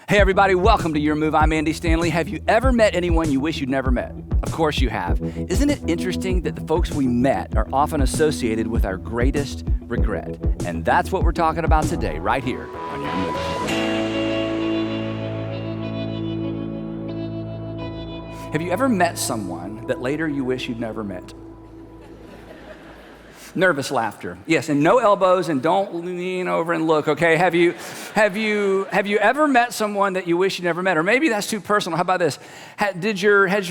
Hey everybody, welcome to Your Move. I'm Andy Stanley. Have you ever met anyone you wish you'd never met? Of course you have. Isn't it interesting that the folks we met are often associated with our greatest regret? And that's what we're talking about today, right here on Your Move. Have you ever met someone that later you wish you'd never met? Nervous laughter. Yes, and no elbows, and don't lean over and look, okay? Have you ever met someone that you wish you never met? Or maybe that's too personal. How about this? Has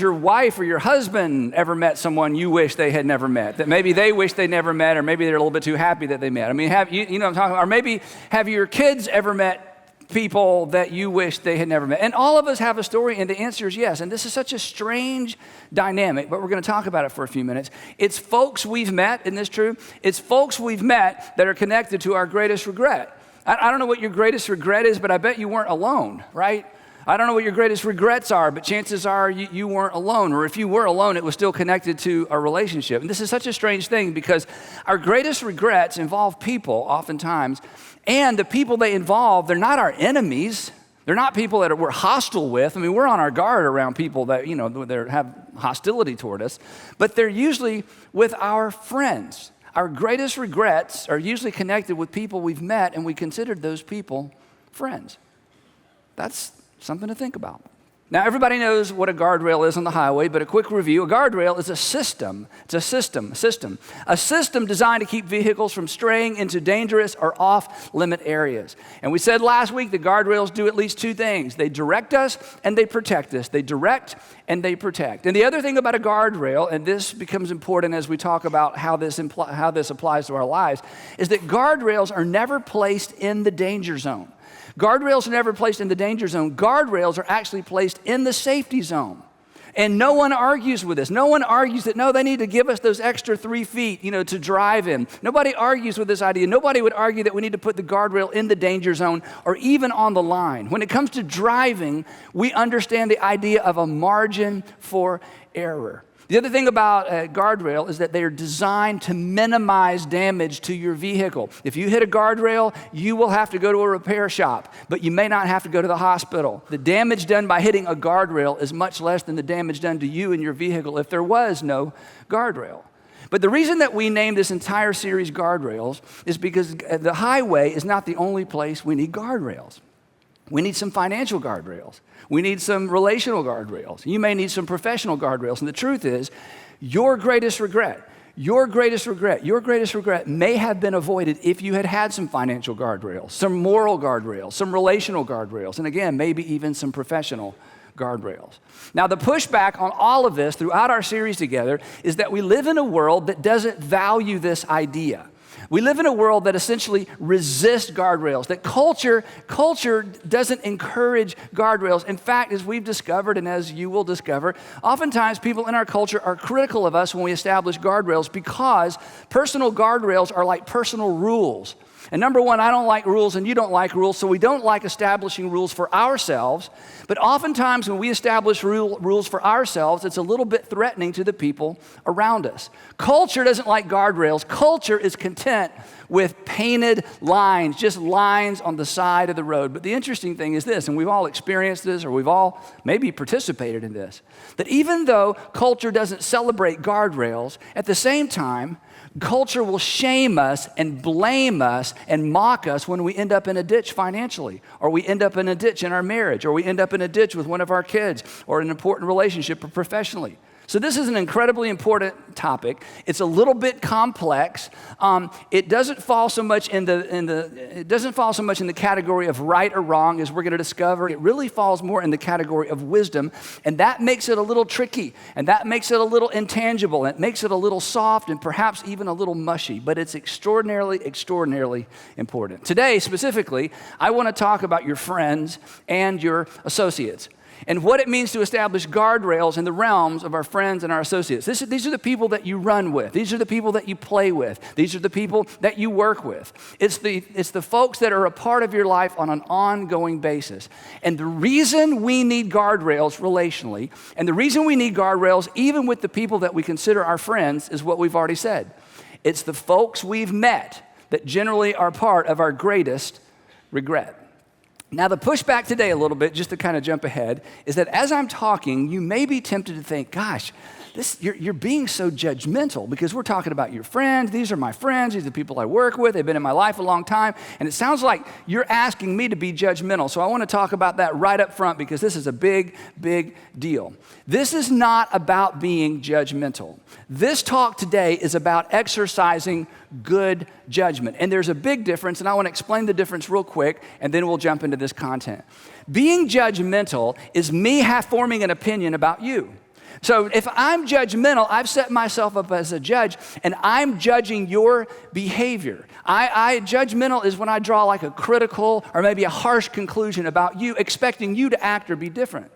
your wife or your husband ever met someone you wish they had never met? That maybe they wish they never met, or maybe they're a little bit too happy that they met. I mean, you know what I'm talking about? Or maybe have your kids ever met people that you wish they had never met? And all of us have a story, and the answer is yes. And this is such a strange dynamic, but we're going to talk about it for a few minutes. It's folks we've met, isn't this true? It's folks we've met that are connected to our greatest regret. I don't know what your greatest regret is, but I bet you weren't alone, right? I don't know what your greatest regrets are, but chances are you weren't alone. Or if you were alone, it was still connected to a relationship. And this is such a strange thing because our greatest regrets involve people oftentimes. And the people they involve, they're not our enemies. They're not people that we're hostile with. I mean, we're on our guard around people that, that have hostility toward us. But they're usually with our friends. Our greatest regrets are usually connected with people we've met, and we considered those people friends. That's something to think about. Now, everybody knows what a guardrail is on the highway, but a quick review. A guardrail is a system. It's a system designed to keep vehicles from straying into dangerous or off-limit areas. And we said last week that guardrails do at least two things. They direct us and they protect us. They direct and they protect. And the other thing about a guardrail, and this becomes important as we talk about how this applies to our lives, is that guardrails are never placed in the danger zone. Guardrails are never placed in the danger zone. Guardrails are actually placed in the safety zone. And no one argues with this. No one argues that, no, they need to give us those extra 3 feet, to drive in. Nobody argues with this idea. Nobody would argue that we need to put the guardrail in the danger zone or even on the line. When it comes to driving, we understand the idea of a margin for error. The other thing about a guardrail is that they are designed to minimize damage to your vehicle. If you hit a guardrail, you will have to go to a repair shop, but you may not have to go to the hospital. The damage done by hitting a guardrail is much less than the damage done to you and your vehicle if there was no guardrail. But the reason that we named this entire series Guardrails is because the highway is not the only place we need guardrails. We need some financial guardrails. We need some relational guardrails. You may need some professional guardrails. And the truth is, your greatest regret may have been avoided if you had some financial guardrails, some moral guardrails, some relational guardrails, and again, maybe even some professional guardrails. Now, the pushback on all of this throughout our series together is that we live in a world that doesn't value this idea. We live in a world that essentially resists guardrails, that culture doesn't encourage guardrails. In fact, as we've discovered and as you will discover, oftentimes people in our culture are critical of us when we establish guardrails because personal guardrails are like personal rules. And number one, I don't like rules and you don't like rules, so we don't like establishing rules for ourselves. But oftentimes when we establish rules for ourselves, it's a little bit threatening to the people around us. Culture doesn't like guardrails. Culture is content with painted lines, just lines on the side of the road. But the interesting thing is this, and we've all experienced this, or we've all maybe participated in this, that even though culture doesn't celebrate guardrails, at the same time, culture will shame us and blame us and mock us when we end up in a ditch financially, or we end up in a ditch in our marriage, or we end up in a ditch with one of our kids, or an important relationship or professionally. So this is an incredibly important topic. It's a little bit complex. It doesn't fall so much in the category of right or wrong, as we're going to discover. It really falls more in the category of wisdom, and that makes it a little tricky, and that makes it a little intangible, and it makes it a little soft, and perhaps even a little mushy. But it's extraordinarily, extraordinarily important. Today, specifically, I want to talk about your friends and your associates, and what it means to establish guardrails in the realms of our friends and our associates. These are the people that you run with. These are the people that you play with. These are the people that you work with. It's the folks that are a part of your life on an ongoing basis. And the reason we need guardrails relationally, and the reason we need guardrails even with the people that we consider our friends, is what we've already said. It's the folks we've met that generally are part of our greatest regret. Now, the pushback today a little bit, just to kind of jump ahead, is that as I'm talking, you may be tempted to think, gosh, you're being so judgmental because we're talking about your friends. These are my friends. These are the people I work with. They've been in my life a long time. And it sounds like you're asking me to be judgmental. So I want to talk about that right up front because this is a big, big deal. This is not about being judgmental. This talk today is about exercising good judgment. And there's a big difference, and I want to explain the difference real quick, and then we'll jump into this content. Being judgmental is me forming an opinion about you. So if I'm judgmental, I've set myself up as a judge, and I'm judging your behavior. Judgmental is when I draw like a critical or maybe a harsh conclusion about you, expecting you to act or be different.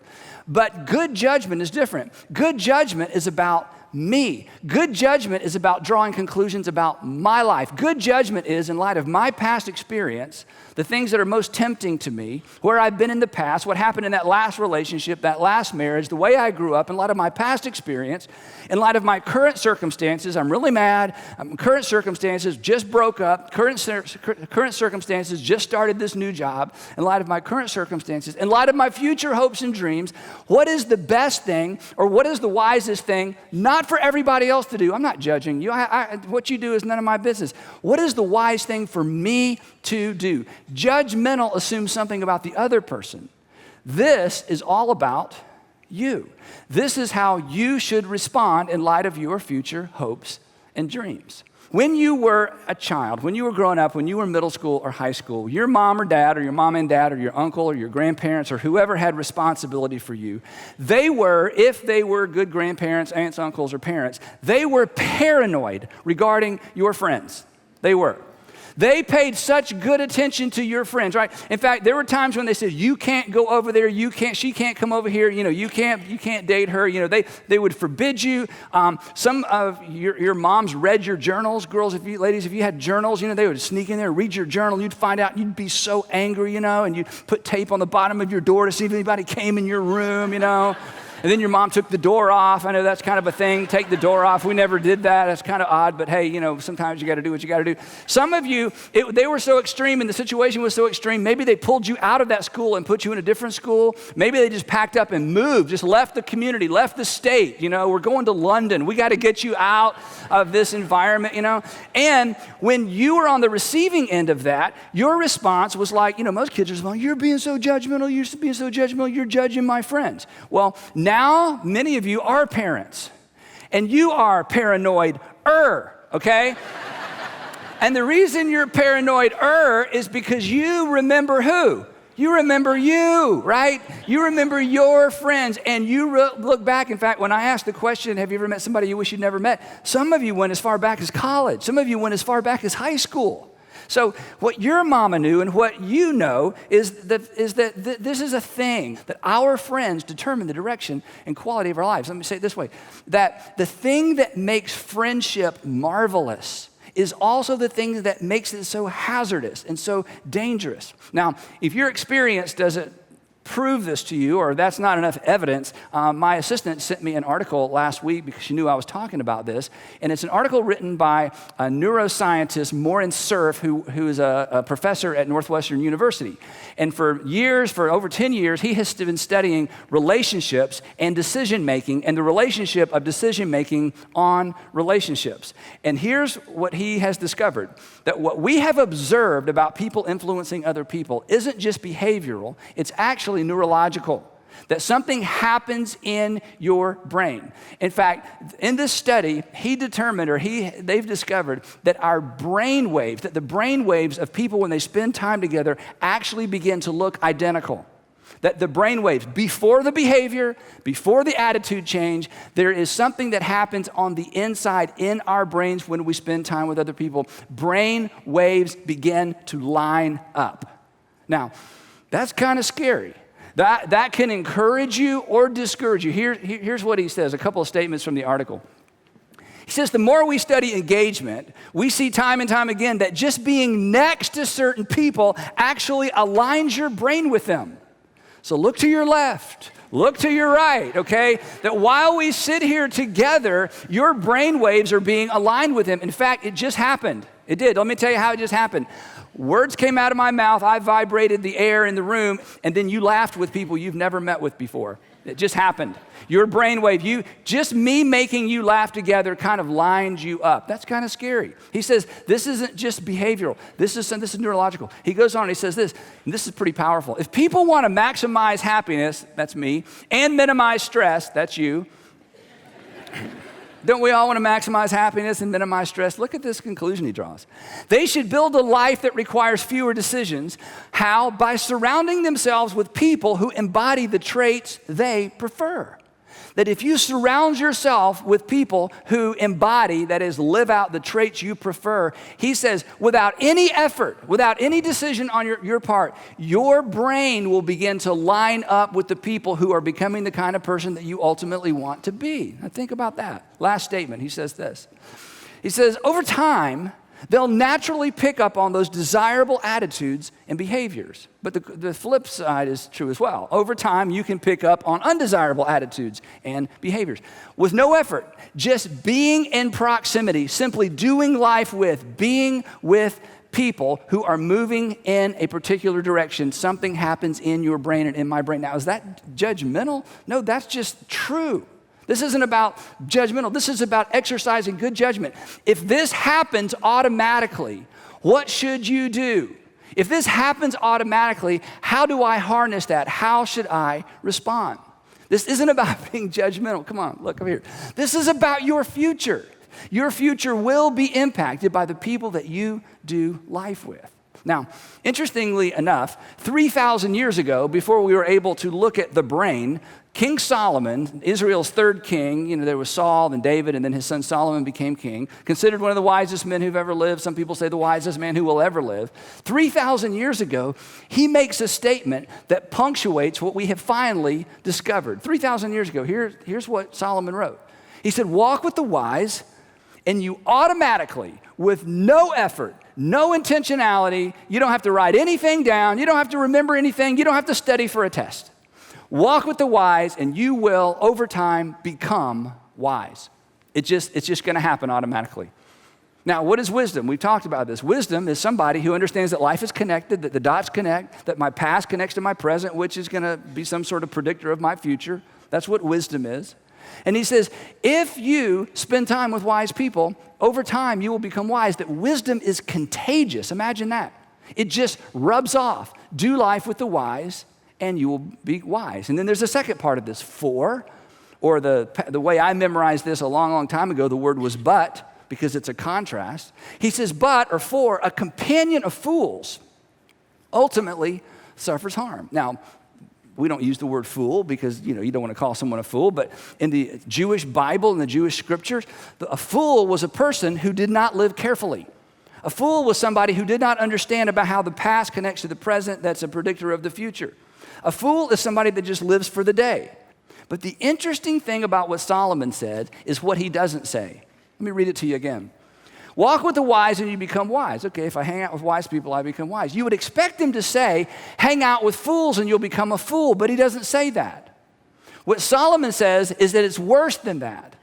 But good judgment is different. Good judgment is about me. Good judgment is about drawing conclusions about my life. Good judgment is, in light of my past experience, the things that are most tempting to me, where I've been in the past, what happened in that last relationship, that last marriage, the way I grew up, in light of my past experience, in light of my current circumstances. I'm really mad. Current circumstances just broke up. Current circumstances just started this new job. In light of my current circumstances, in light of my future hopes and dreams, what is the best thing or what is the wisest thing, not for everybody else to do? I'm not judging you. What you do is none of my business. What is the wise thing for me to do? Judgmental assumes something about the other person. This is all about you. This is how you should respond in light of your future hopes and dreams. When you were a child, when you were growing up, when you were middle school or high school, your mom or dad or your mom and dad or your uncle or your grandparents or whoever had responsibility for you, they were, if they were good grandparents, aunts, uncles, or parents, they were paranoid regarding your friends. They were. They paid such good attention to your friends, right? In fact, there were times when they said, you can't go over there, she can't come over here, you can't date her, they would forbid you. Some of your moms read your journals, ladies, if you had journals, they would sneak in there, read your journal, you'd find out, you'd be so angry, and you'd put tape on the bottom of your door to see if anybody came in your room, And then your mom took the door off. I know that's kind of a thing, take the door off. We never did that. That's kind of odd, but hey, sometimes you got to do what you got to do. Some of you, they were so extreme and the situation was so extreme, maybe they pulled you out of that school and put you in a different school. Maybe they just packed up and moved, just left the community, left the state. We're going to London. We got to get you out of this environment, And when you were on the receiving end of that, your response was like, most kids are like, you're being so judgmental, you're judging my friends. Well, now, many of you are parents, and you are paranoid-er, okay? And the reason you're paranoid-er is because you remember who? You remember you, right? You remember your friends, and you look back. In fact, when I asked the question, have you ever met somebody you wish you'd never met? Some of you went as far back as college. Some of you went as far back as high school. So what your mama knew and what you know is that this is a thing, that our friends determine the direction and quality of our lives. Let me say it this way, that the thing that makes friendship marvelous is also the thing that makes it so hazardous and so dangerous. Now, if your experience doesn't prove this to you, or that's not enough evidence, my assistant sent me an article last week because she knew I was talking about this, and it's an article written by a neuroscientist, Maureen Cerf, who is a professor at Northwestern University. And for over 10 years, he has been studying relationships and decision-making and the relationship of decision-making on relationships. And here's what he has discovered, that what we have observed about people influencing other people isn't just behavioral, it's actually neurological, that something happens in your brain. In fact, in this study, they've discovered that the brain waves of people when they spend time together actually begin to look identical. That the brain waves, before the behavior, before the attitude change, there is something that happens on the inside in our brains when we spend time with other people. Brain waves begin to line up. Now, that's kind of scary. That can encourage you or discourage you. Here's what he says, a couple of statements from the article. He says, the more we study engagement, we see time and time again that just being next to certain people actually aligns your brain with them. So look to your left, look to your right, okay? That while we sit here together, your brain waves are being aligned with them. In fact, it just happened. It did. Let me tell you how it just happened. Words came out of my mouth, I vibrated the air in the room, and then you laughed with people you've never met with before. It just happened. Your brainwave, just me making you laugh together kind of lined you up. That's kind of scary. He says, this isn't just behavioral. This is neurological. He goes on, he says this, and this is pretty powerful. If people want to maximize happiness, that's me, and minimize stress, that's you. Don't we all want to maximize happiness and minimize stress? Look at this conclusion he draws. They should build a life that requires fewer decisions. How? By surrounding themselves with people who embody the traits they prefer. That if you surround yourself with people who embody, that is, live out the traits you prefer, he says, without any effort, without any decision on your part, your brain will begin to line up with the people who are becoming the kind of person that you ultimately want to be. Now think about that. Last statement, he says this. He says, over time, they'll naturally pick up on those desirable attitudes and behaviors. But the flip side is true as well. Over time, you can pick up on undesirable attitudes and behaviors. With no effort, just being in proximity, simply doing life with, being with people who are moving in a particular direction, something happens in your brain and in my brain. Now, is that judgmental? No, that's just true. This isn't about judgmental. This is about exercising good judgment. If this happens automatically, what should you do? If this happens automatically, how do I harness that? How should I respond? This isn't about being judgmental. Come on, look over here. This is about your future. Your future will be impacted by the people that you do life with. Now, interestingly enough, 3,000 years ago, before we were able to look at the brain, King Solomon, Israel's third king, there was Saul and David, and then his son Solomon became king, considered one of the wisest men who've ever lived. Some people say the wisest man who will ever live. 3,000 years ago, he makes a statement that punctuates what we have finally discovered. 3,000 years ago, here's what Solomon wrote. He said, walk with the wise, and you automatically, with no effort, no intentionality, you don't have to write anything down, you don't have to remember anything, you don't have to study for a test. Walk with the wise, and you will, over time, become wise. It's just going to happen automatically. Now, what is wisdom? We've talked about this. Wisdom is somebody who understands that life is connected, that the dots connect, that my past connects to my present, which is going to be some sort of predictor of my future. That's what wisdom is. And he says, if you spend time with wise people, over time you will become wise. That wisdom is contagious. Imagine that. It just rubs off. Do life with the wise, and you will be wise. And then there's a second part of this, for, or the way I memorized this a long, long time ago, the word was but, because it's a contrast. He says, but, or for, a companion of fools ultimately suffers harm. Now, we don't use the word fool because, you don't want to call someone a fool, but in the Jewish Bible, in the Jewish scriptures, a fool was a person who did not live carefully. A fool was somebody who did not understand about how the past connects to the present. That's a predictor of the future. A fool is somebody that just lives for the day. But the interesting thing about what Solomon said is what he doesn't say. Let me read it to you again. Walk with the wise and you become wise. Okay, if I hang out with wise people, I become wise. You would expect him to say, hang out with fools and you'll become a fool, but he doesn't say that. What Solomon says is that it's worse than that.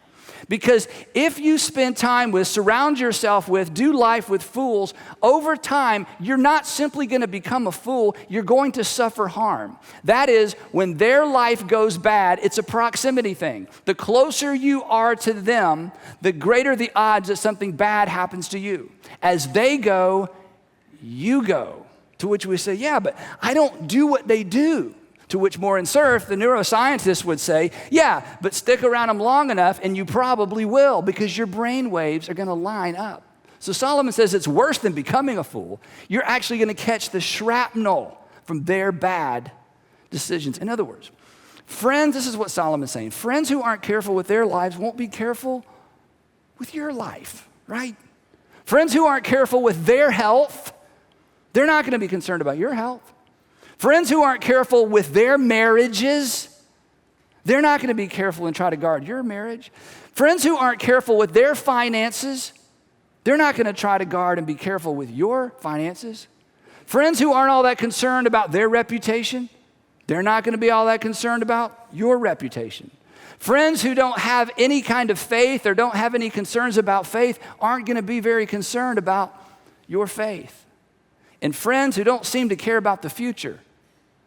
Because if you spend time with, surround yourself with, do life with fools, over time, you're not simply going to become a fool, you're going to suffer harm. That is, when their life goes bad, it's a proximity thing. The closer you are to them, the greater the odds that something bad happens to you. As they go, you go. To which we say, yeah, but I don't do what they do. To which Morin Cerf, the neuroscientist, would say, yeah, but stick around them long enough and you probably will because your brain waves are going to line up. So Solomon says it's worse than becoming a fool. You're actually going to catch the shrapnel from their bad decisions. In other words, friends, this is what Solomon's saying. Friends who aren't careful with their lives won't be careful with your life, right? Friends who aren't careful with their health, they're not going to be concerned about your health. Friends who aren't careful with their marriages, they're not going to be careful and try to guard your marriage. Friends who aren't careful with their finances, they're not going to try to guard and be careful with your finances. Friends who aren't all that concerned about their reputation, they're not going to be all that concerned about your reputation. Friends who don't have any kind of faith or don't have any concerns about faith aren't going to be very concerned about your faith. And friends who don't seem to care about the future,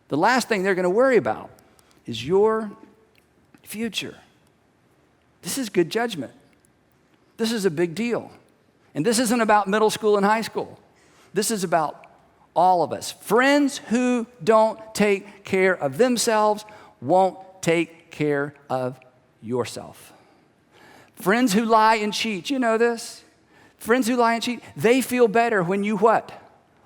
the last thing they're going to worry about is your future. This is good judgment. This is a big deal. And this isn't about middle school and high school. This is about all of us. Friends who don't take care of themselves won't take care of yourself. Friends who lie and cheat, you know this? Friends who lie and cheat, they feel better when you what?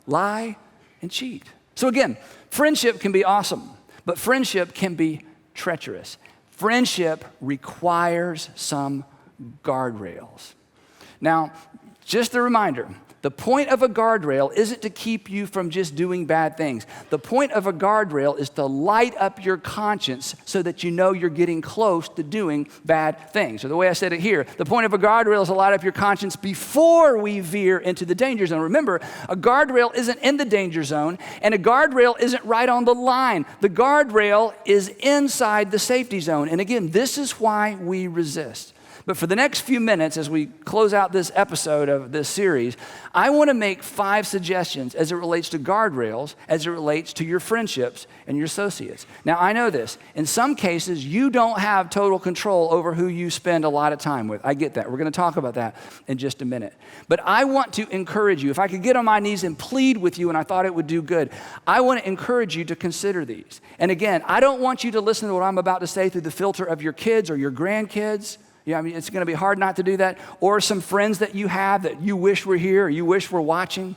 Lie and cheat. So again, friendship can be awesome, but friendship can be treacherous. Friendship requires some guardrails. Now, just a reminder, the point of a guardrail isn't to keep you from just doing bad things. The point of a guardrail is to light up your conscience so that you know you're getting close to doing bad things. So the way I said it here, the point of a guardrail is to light up your conscience before we veer into the danger zone. Remember, a guardrail isn't in the danger zone, and a guardrail isn't right on the line. The guardrail is inside the safety zone. And again, this is why we resist. But for the next few minutes, as we close out this episode of this series, I want to make 5 suggestions as it relates to guardrails, as it relates to your friendships and your associates. Now, I know this. In some cases, you don't have total control over who you spend a lot of time with. I get that. We're going to talk about that in just a minute. But I want to encourage you. If I could get on my knees and plead with you, and I thought it would do good, I want to encourage you to consider these. And again, I don't want you to listen to what I'm about to say through the filter of your kids or your grandkids. Yeah, I mean, it's going to be hard not to do that. Or some friends that you have that you wish were here or you wish were watching.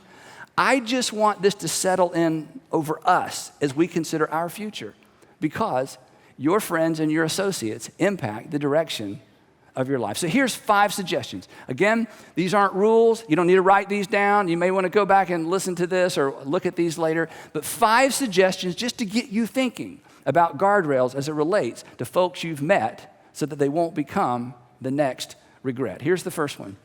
I just want this to settle in over us as we consider our future, because your friends and your associates impact the direction of your life. So here's 5 suggestions. Again, these aren't rules. You don't need to write these down. You may want to go back and listen to this or look at these later. But 5 suggestions just to get you thinking about guardrails as it relates to folks you've met, so that they won't become the next regret. Here's the first one.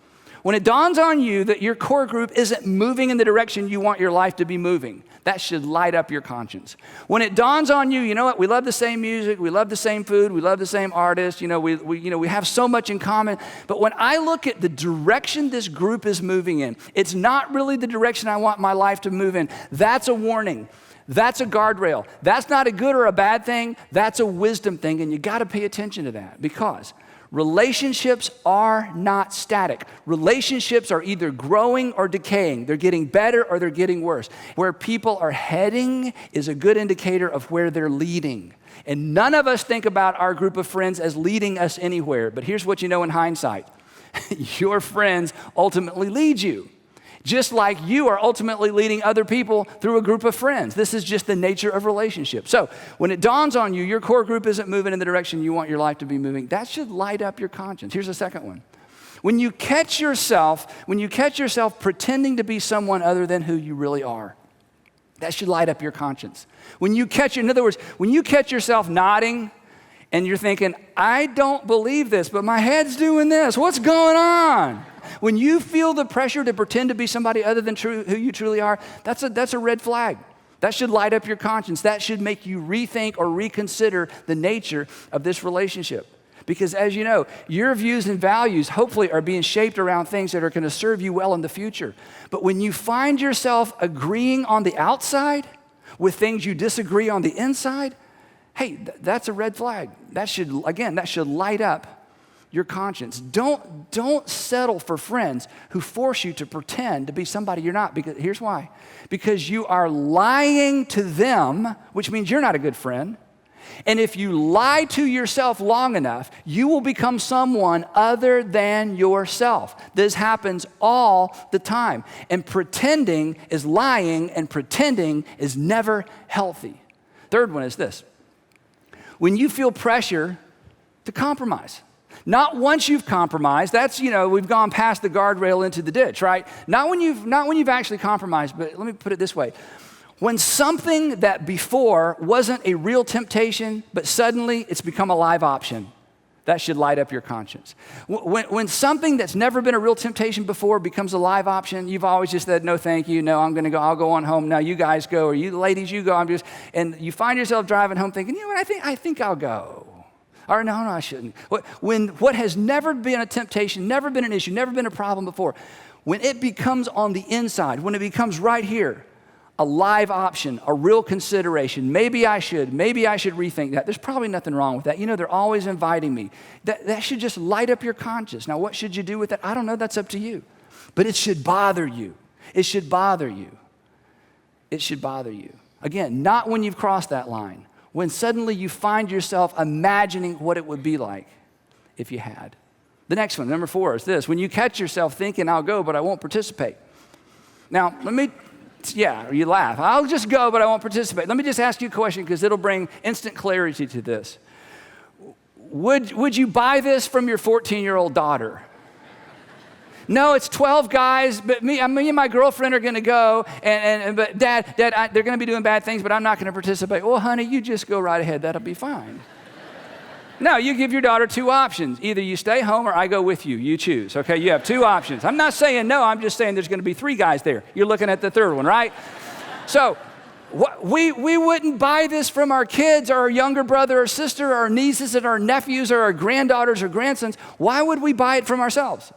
When it dawns on you that your core group isn't moving in the direction you want your life to be moving, that should light up your conscience. When it dawns on you, you know what, we love the same music, we love the same food, we love the same artists, we have so much in common, but when I look at the direction this group is moving in, it's not really the direction I want my life to move in. That's a warning. That's a guardrail. That's not a good or a bad thing. That's a wisdom thing, and you got to pay attention to that, because relationships are not static. Relationships are either growing or decaying. They're getting better or they're getting worse. Where people are heading is a good indicator of where they're leading. And none of us think about our group of friends as leading us anywhere. But here's what you know in hindsight. Your friends ultimately lead you, just like you are ultimately leading other people through a group of friends. This is just the nature of relationships. So when it dawns on you, your core group isn't moving in the direction you want your life to be moving, that should light up your conscience. Here's the second one. When you catch yourself pretending to be someone other than who you really are, that should light up your conscience. In other words, when you catch yourself nodding and you're thinking, I don't believe this, but my head's doing this. What's going on? When you feel the pressure to pretend to be somebody other than who you truly are, that's a red flag. That should light up your conscience. That should make you rethink or reconsider the nature of this relationship. Because as you know, your views and values hopefully are being shaped around things that are going to serve you well in the future. But when you find yourself agreeing on the outside with things you disagree on the inside, hey, that's a red flag. That should light up your conscience. Don't settle for friends who force you to pretend to be somebody you're not. Because here's why. Because you are lying to them, which means you're not a good friend. And if you lie to yourself long enough, you will become someone other than yourself. This happens all the time. And pretending is lying, and pretending is never healthy. Third one is this. When you feel pressure to compromise. Not once you've compromised. That's, we've gone past the guardrail into the ditch, right? Not when you've actually compromised, but let me put it this way. When something that before wasn't a real temptation, but suddenly it's become a live option, that should light up your conscience. When something that's never been a real temptation before becomes a live option, you've always just said, no, thank you. No, I'm going to go. I'll go on home. No, you guys go, or you ladies, you go. And you find yourself driving home thinking, I think I'll go. Or no, I shouldn't. When what has never been a temptation, never been an issue, never been a problem before, when it becomes on the inside, when it becomes right here, a live option, a real consideration. Maybe I should rethink that. There's probably nothing wrong with that. You know, they're always inviting me. That should just light up your conscience. Now, what should you do with that? I don't know. That's up to you. But it should bother you. It should bother you. It should bother you. Again, not when you've crossed that line. When suddenly you find yourself imagining what it would be like if you had. The next one, number 4, is this. When you catch yourself thinking, I'll go, but I won't participate. Now, you laugh. I'll just go, but I won't participate. Let me just ask you a question because it'll bring instant clarity to this. Would you buy this from your 14-year-old daughter? No, it's 12 guys, but me and my girlfriend are going to go, but Dad, they're going to be doing bad things, but I'm not going to participate. Well, honey, you just go right ahead. That'll be fine. No, you give your daughter 2 options. Either you stay home or I go with you. You choose, okay? You have 2 options. I'm not saying no. I'm just saying there's going to be 3 guys there. You're looking at the 3rd one, right? So we wouldn't buy this from our kids or our younger brother or sister or our nieces and our nephews or our granddaughters or grandsons. Why would we buy it from ourselves?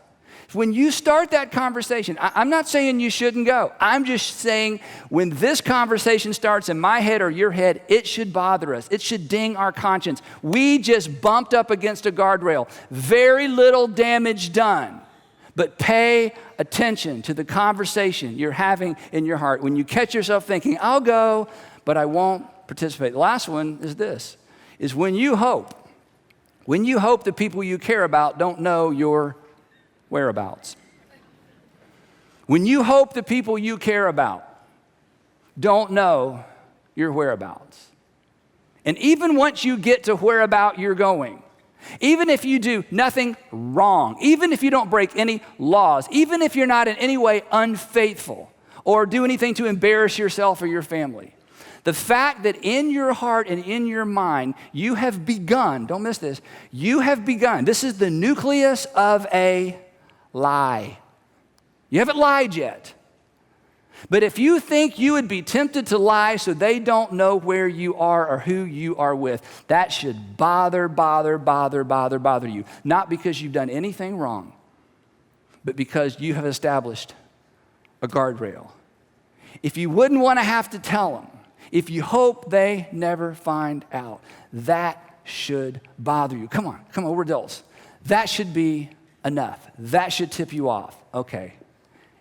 When you start that conversation, I'm not saying you shouldn't go. I'm just saying when this conversation starts in my head or your head, it should bother us. It should ding our conscience. We just bumped up against a guardrail. Very little damage done. But pay attention to the conversation you're having in your heart. When you catch yourself thinking, I'll go, but I won't participate. The last one is this, is when you hope the people you care about don't know your whereabouts. When you hope the people you care about don't know your whereabouts. And even once you get to whereabout you're going, even if you do nothing wrong, even if you don't break any laws, even if you're not in any way unfaithful or do anything to embarrass yourself or your family, the fact that in your heart and in your mind you have begun, don't miss this, you have begun, this is the nucleus of a lie. You haven't lied yet. But if you think you would be tempted to lie so they don't know where you are or who you are with, that should bother you. Not because you've done anything wrong, but because you have established a guardrail. If you wouldn't want to have to tell them, if you hope they never find out, that should bother you. Come on, we're adults. That should be enough. That should tip you off. Okay,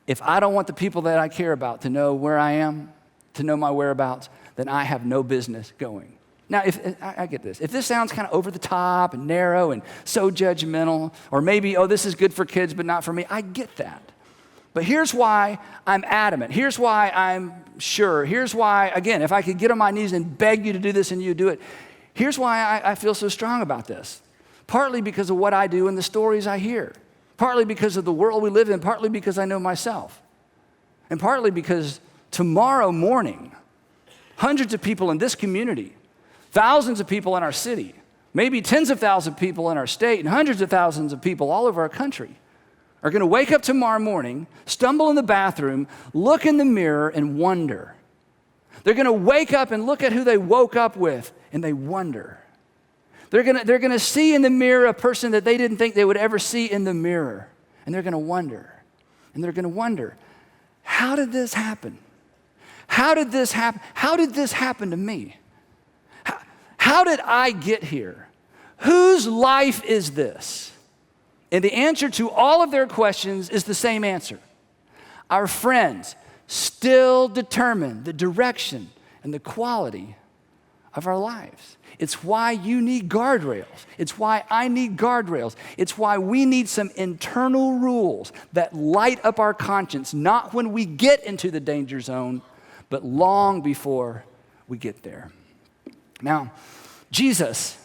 if I don't want the people that I care about to know where I am, to know my whereabouts, then I have no business going. Now, I get this. If this sounds kind of over the top and narrow and so judgmental, or maybe, this is good for kids but not for me, I get that. But here's why I'm adamant. Here's why I'm sure. Here's why, again, if I could get on my knees and beg you to do this and you do it, here's why I feel so strong about this. Partly because of what I do and the stories I hear. Partly because of the world we live in. Partly because I know myself. And partly because tomorrow morning, hundreds of people in this community, thousands of people in our city, maybe tens of thousands of people in our state, and hundreds of thousands of people all over our country are going to wake up tomorrow morning, stumble in the bathroom, look in the mirror, and wonder. They're going to wake up and look at who they woke up with, and they wonder. They're going to see in the mirror a person that they didn't think they would ever see in the mirror. And they're going to wonder. And they're going to wonder, how did this happen? How did this happen? How did this happen to me? How did I get here? Whose life is this? And the answer to all of their questions is the same answer. Our friends still determine the direction and the quality of our lives. It's why you need guardrails. It's why I need guardrails. It's why we need some internal rules that light up our conscience, not when we get into the danger zone, but long before we get there. Now, Jesus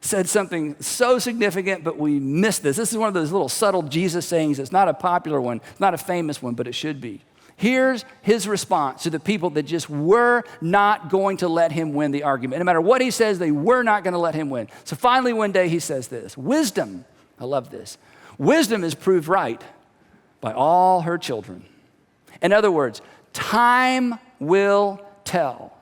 said something so significant, but we missed this. This is one of those little subtle Jesus sayings. It's not a popular one. It's not a famous one, but it should be. Here's his response to the people that just were not going to let him win the argument. No matter what he says, they were not going to let him win. So finally one day he says this, wisdom, I love this, wisdom is proved right by all her children. In other words, time will tell.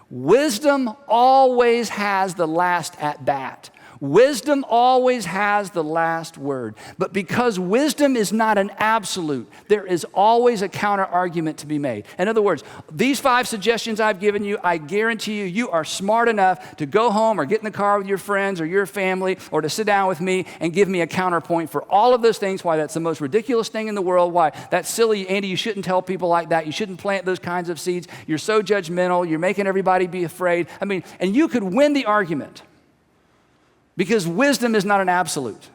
Wisdom always has the last at bat. Wisdom always has the last word. But because wisdom is not an absolute, there is always a counter argument to be made. In other words, these 5 suggestions I've given you, I guarantee you, you are smart enough to go home or get in the car with your friends or your family or to sit down with me and give me a counterpoint for all of those things, why that's the most ridiculous thing in the world, why that's silly, Andy, you shouldn't tell people like that. You shouldn't plant those kinds of seeds. You're so judgmental. You're making everybody be afraid. I mean, and you could win the argument. Because wisdom is not an absolute.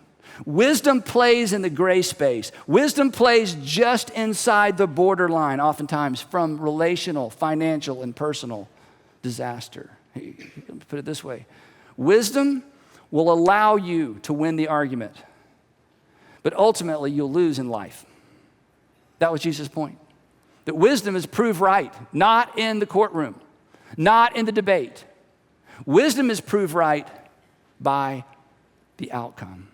Wisdom plays in the gray space. Wisdom plays just inside the borderline, oftentimes from relational, financial, and personal disaster. Put it this way. Wisdom will allow you to win the argument, but ultimately you'll lose in life. That was Jesus' point. That wisdom is proved right, not in the courtroom, not in the debate. Wisdom is proved right by the outcome.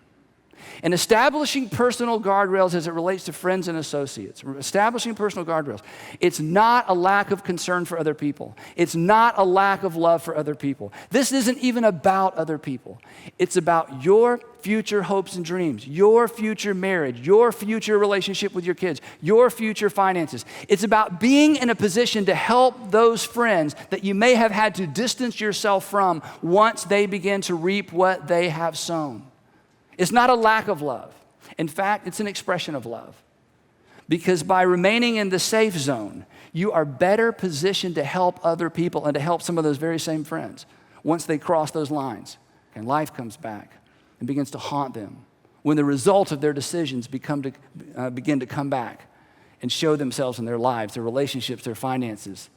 And establishing personal guardrails as it relates to friends and associates, establishing personal guardrails, it's not a lack of concern for other people. It's not a lack of love for other people. This isn't even about other people. It's about your future hopes and dreams, your future marriage, your future relationship with your kids, your future finances. It's about being in a position to help those friends that you may have had to distance yourself from once they begin to reap what they have sown. It's not a lack of love. In fact, it's an expression of love. Because by remaining in the safe zone, you are better positioned to help other people and to help some of those very same friends once they cross those lines and life comes back and begins to haunt them when the result of their decisions begin to come back and show themselves in their lives, their relationships, their finances,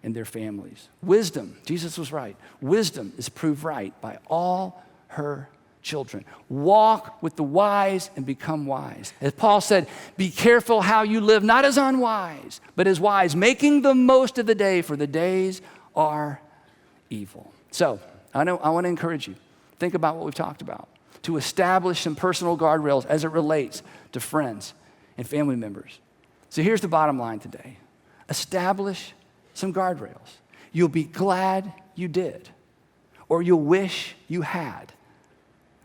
and their families. Wisdom, Jesus was right. Wisdom is proved right by all her children. Walk with the wise and become wise. As Paul said, be careful how you live, not as unwise, but as wise, making the most of the day, for the days are evil. So, I want to encourage you, think about what we've talked about, to establish some personal guardrails as it relates to friends and family members. So here's the bottom line today. Establish some guardrails. You'll be glad you did, or you'll wish you had.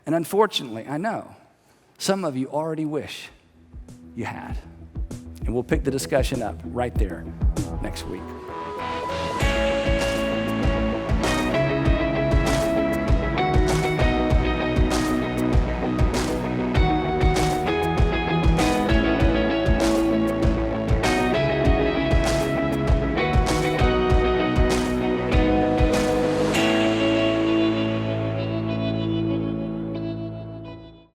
And unfortunately, I know, some of you already wish you had. And we'll pick the discussion up right there next week.